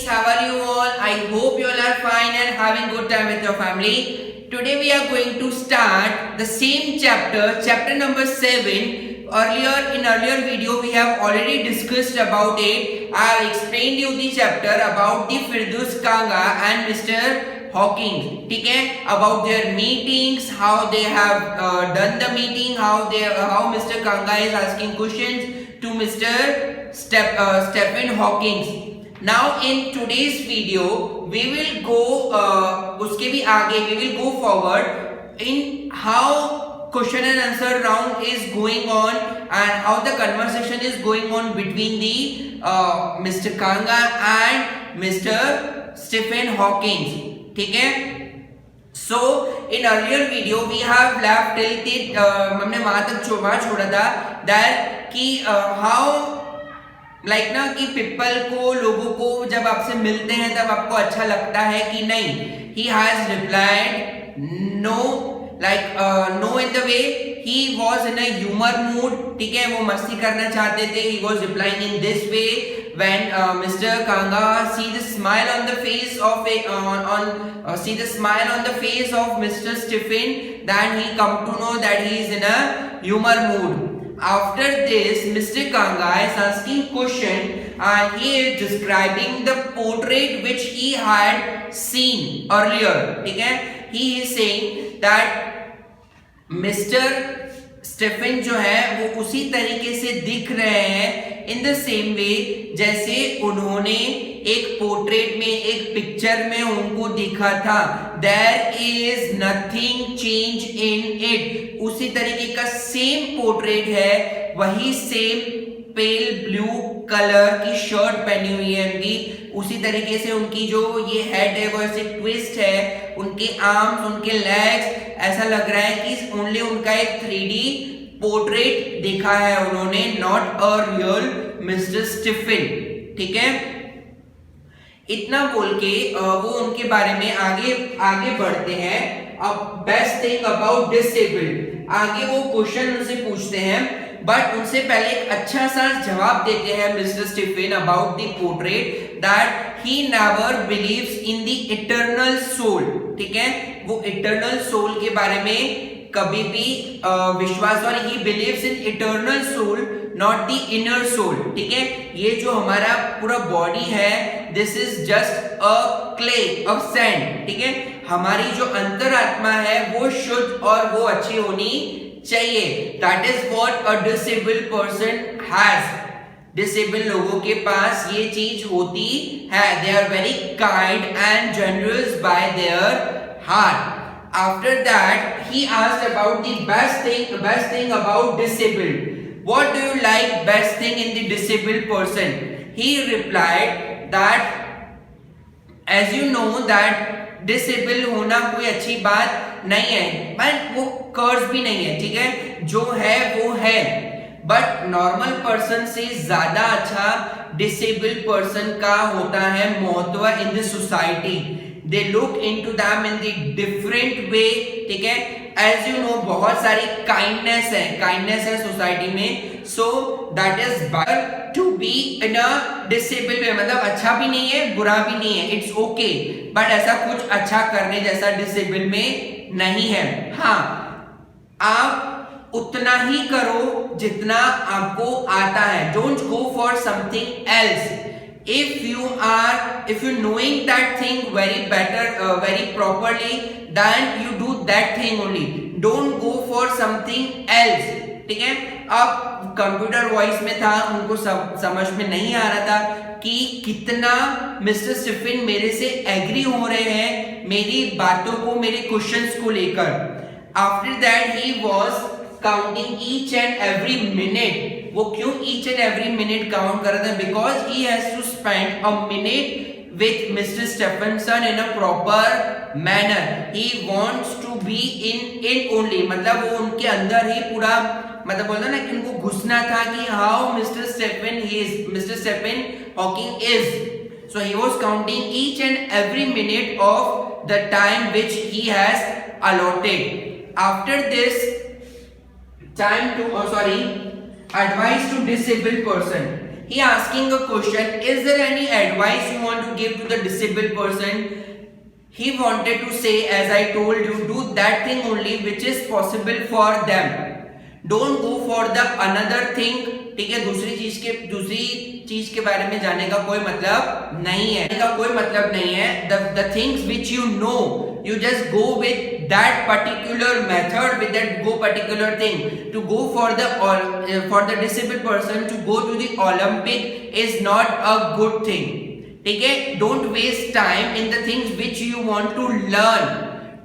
how are you all? I hope you all are fine and having good time with your family. Today we are going to start the same chapter, chapter number 7. In earlier video we have already discussed about it. I have explained you the chapter about the Firdaus Kanga and Mr. Hawking. ठीक है? About their meetings, how they have done the meeting, how Mr. Kanga is asking questions to Mr. Stephen Hawking. Now in today's video we will go उसके भी आगे we will go forward in how question and answer round is going on and how the conversation is going on between the Mr. Kanga and Mr. Stephen Hawking. ठीक है? So in earlier video we have left till the हमने वहां तक छोड़ा था that कि how like ना कि पीपल को लोगों को जब आपसे मिलते हैं तब आपको अच्छा लगता है कि नहीं. He has replied know like no in the way he was in a humour mood. ठीक है, वो मस्ती करना चाहते थे. He was replying in this way when Mr. Kanga see the smile on the face of Mr. Stephen, then he come to know that he is in a humor mood. After this, Mr. Kanga is asking question and he is describing the portrait which he had seen earlier. ठीक है, he is saying that Mr. Stephen जो है वो उसी तरीके से दिख रहे हैं in the same way जैसे उन्होंने एक पोर्ट्रेट में एक पिक्चर में उनको दिखा था. There is nothing change in it. उसी तरीके का सेम पोर्ट्रेट है, वही सेम पेल ब्लू कलर की शर्ट पहनी हुई है उनकी. उसी तरीके से उनकी जो ये हेड है वो ऐसे ट्विस्ट है, उनके आर्म्स उनके लेग्स ऐसा लग रहा है कि ओनली उनका एक 3D पोर्ट्रेट देखा है उन्होंने, not a real mister Stephen. ठीक है, इतना बोल के वो उनके बारे में आगे बढ़ते हैं. अब बेस्ट थिंग अबाउट डिसेबल्ड, आगे वो क्वेश्चन उनसे पूछते हैं बट उनसे पहले एक अच्छा सा जवाब देते हैं mister Stephen about the portrait that he never believes in the eternal soul. ठीक है, वो इटर्नल सोल के बारे में कभी भी विश्वास, और he believes in eternal soul not the inner soul. ठीक है, ये जो हमारा पूरा बॉडी है this is just a clay of sand. ठीक है, हमारी जो अंतरात्मा है वो शुद्ध और वो अच्छी होनी चाहिए. That is what a disabled person has. Disabled लोगों के पास ये चीज होती है. They are very kind and generous by their heart. After that, he asked about the best thing about disabled. What do you like best thing in the disabled person? He replied that, as you know that disabled होना कोई अच्छी बात नहीं है, but वो कर्ज भी नहीं है. ठीक है, जो है वो है, बट नॉर्मल पर्सन से ज्यादा अच्छा डिसेबल्ड पर्सन का होता है महत्व in the society. They look into them in the different way. ठीक है, as you know बहुत सारी kindness है सोसाइटी में. So that is better to be in a disabled way. मतलब अच्छा भी नहीं है बुरा भी नहीं है, it's okay. but ऐसा कुछ अच्छा करने जैसा डिसेबल में नहीं है. हाँ, आप उतना ही करो जितना आपको आता है. Don't go for something else. If you knowing that thing very better, very properly, then you do that thing only. Don't go for something else. ठीक है, अब कंप्यूटर वॉइस में था, उनको समझ में नहीं आ रहा था कि कितना मिस्टर स्टीफन मेरे से एग्री हो रहे हैं मेरी बातों को, मेरे क्वेश्चंस को लेकर. After that he was counting each and every minute. वो क्यों each and every minute count कर रहा था? Because he has to spend a minute with mister Stephenson in a proper manner. He wants to be in it only. मतलब वो उनके अंदर ही पूरा, मतलब बोलता ना कि उनको घुसना था कि how mister Stephen Hawking is. So he was counting each and every minute of the time which he has allotted. After this time to advice to disabled person. He asking a question, is there any advice you want to give to the disabled person? He wanted to say, as I told you, do that thing only which is possible for them. Don't go for the another thing. ठीक है, दूसरी चीज के बारे में जाने का कोई मतलब नहीं है, the things which you know, you just go with that particular method, with that particular thing. To go for the disabled person to go to the Olympic is not a good thing. ठीक है, don't waste time in the things which you want to learn.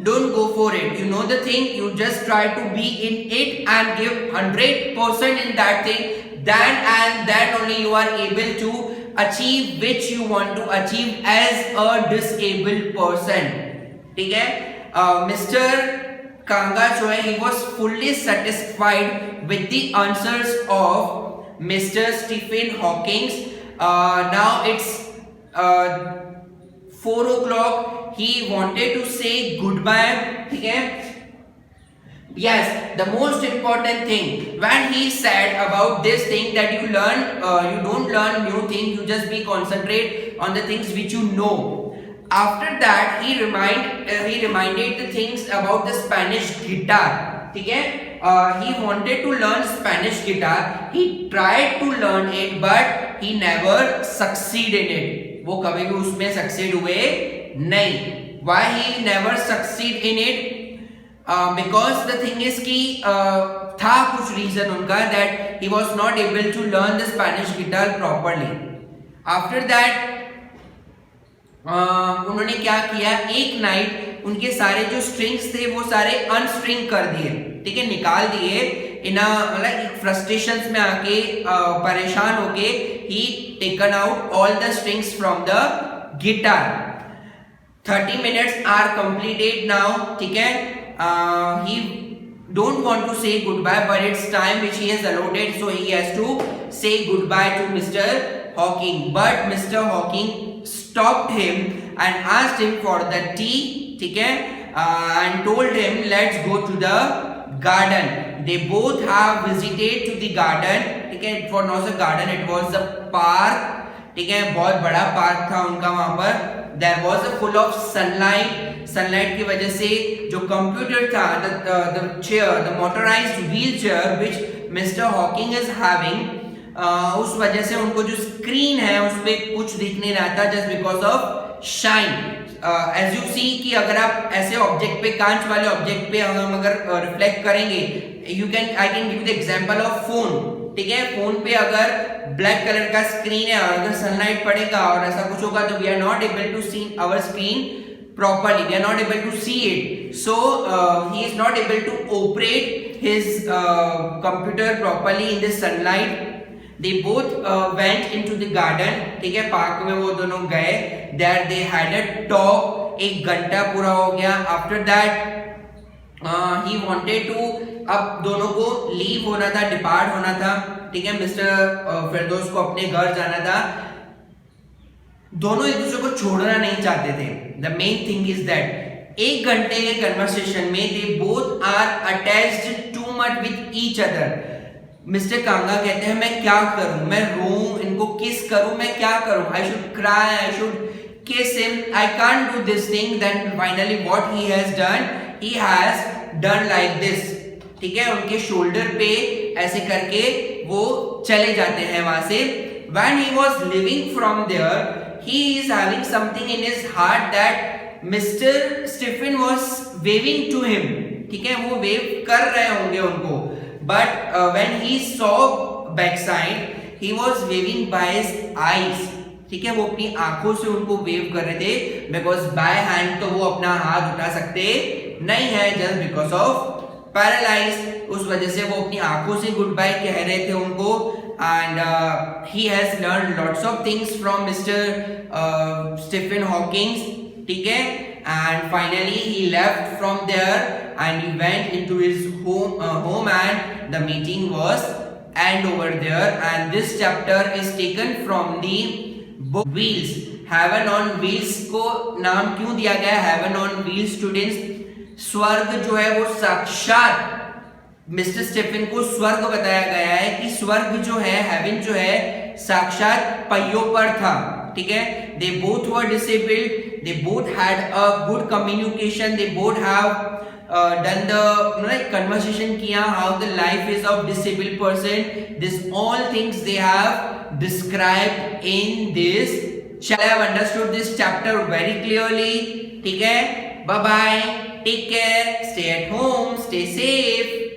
Don't go for it. You know the thing, you just try to be in it and give 100% in that thing. Then only you are able to achieve which you want to achieve as a disabled person. ठीक है, Mr. Kanga जो है, he was fully satisfied with the answers of Mr. Stephen Hawking. Now it's 4 o'clock. He wanted to say goodbye. ठीक है, yes, the most important thing when he said about this thing that you don't learn new things, you just be concentrate on the things which you know. After that he reminded the things about the Spanish guitar. ठीक है, he wanted to learn Spanish guitar. He tried to learn it but he never succeed in it. वो कभी भी उसमें succeed हुए नहीं. Why he never succeed in it? Because the thing is कि था कुछ reason उनका that he was not able to learn the Spanish guitar properly. After that उन्होंने क्या किया, एक नाइट उनके सारे जो स्ट्रिंग्स थे वो सारे अनस्ट्रिंग कर दिए. ठीक है, निकाल दिए. मतलब फ्रस्ट्रेशंस में आके परेशान होके he taken out all the strings from the guitar. 30 minutes are completed now. ठीक है, he don't want to say goodbye but it's time which he has allotted, so he has to say goodbye to Mr. Hawking. But Mr. Hawking stopped him and asked him for the tea. ठीक है, and told him let's go to the garden. They both have visited to the garden. ठीक है, it was not a garden, it was a park. ठीक है, बहुत बड़ा park था उनका वहां पर. There was a full of sunlight की वजह से जो कंप्यूटर था, the chair, the motorized wheelchair which Mr. Hawking is having, उस वजह से उनको जो स्क्रीन है उस पे कुछ दिख नहीं रहा था, just because of shine. As you see कि अगर आप ऐसे ऑब्जेक्ट पे, कांच वाले ऑब्जेक्ट पे हम अगर रिफ्लेक्ट करेंगे, I can give you the example of phone. ठीक है, फोन पे अगर ब्लैक कलर का स्क्रीन है और अगर सनलाइट पड़ेगा और ऐसा कुछ होगा तो we are not able to see our screen properly, we are not able to see it, so he is not able to operate his computer properly in the sunlight. They both went into the garden. ठीक है, park में वो दोनों गए. There they had a talk. 1 घंटा पूरा हो गया. After that he wanted to, अब दोनों को लीव होना था, डिपार्ट होना था. ठीक है, मिस्टर फिरदौस को अपने घर जाना था. दोनों एक दूसरे को छोड़ना नहीं चाहते थे. The main thing is that 1 घंटे के कन्वर्सेशन में they both are attached too much with each other. Mister Kanga कहते हैं मैं क्या करूं, मैं रोऊं, इनको किस करूं, मैं क्या करूं, I should cry, I should kiss him, I can't do this thing. Then finally what he has done, he has done like this. ठीक है, उनके शोल्डर पे ऐसे करके वो चले जाते हैं वहां से. When he was leaving from there, he is having something in his heart that Mr. Stephen was waving to him. ठीक है, वो वेव कर रहे होंगे उनको. But when he saw backside, he was waving by his eyes. ठीक है, वो अपनी आंखों से उनको वेव कर रहे थे. Because by hand तो वो अपना हाथ उठा सकते नहीं है, just because of paralyzed. उस वजह से वो अपनी आंखों से गुड बाय कह रहे थे उनको. And he has learned lots of things from Mr. Stephen Hawking. ठीक है, and finally he left from there and he went into his home and the meeting was end over there. And this chapter is taken from the book Wheels. Heaven on Wheels को नाम क्यों दिया गया Heaven on Wheels students? स्वर्ग जो है वो साक्षात मिस्टर स्टेफन को स्वर्ग बताया गया है कि स्वर्ग जो है, हेवन जो है, साक्षात पहियों पर था, ठीक है। They both were disabled, they both had a good communication, they both have done the conversation kiya how the life is of disabled person. This all things they have described in this. Shall I have understood this chapter very clearly? ठीक है, bye bye, take care, stay at home, stay safe.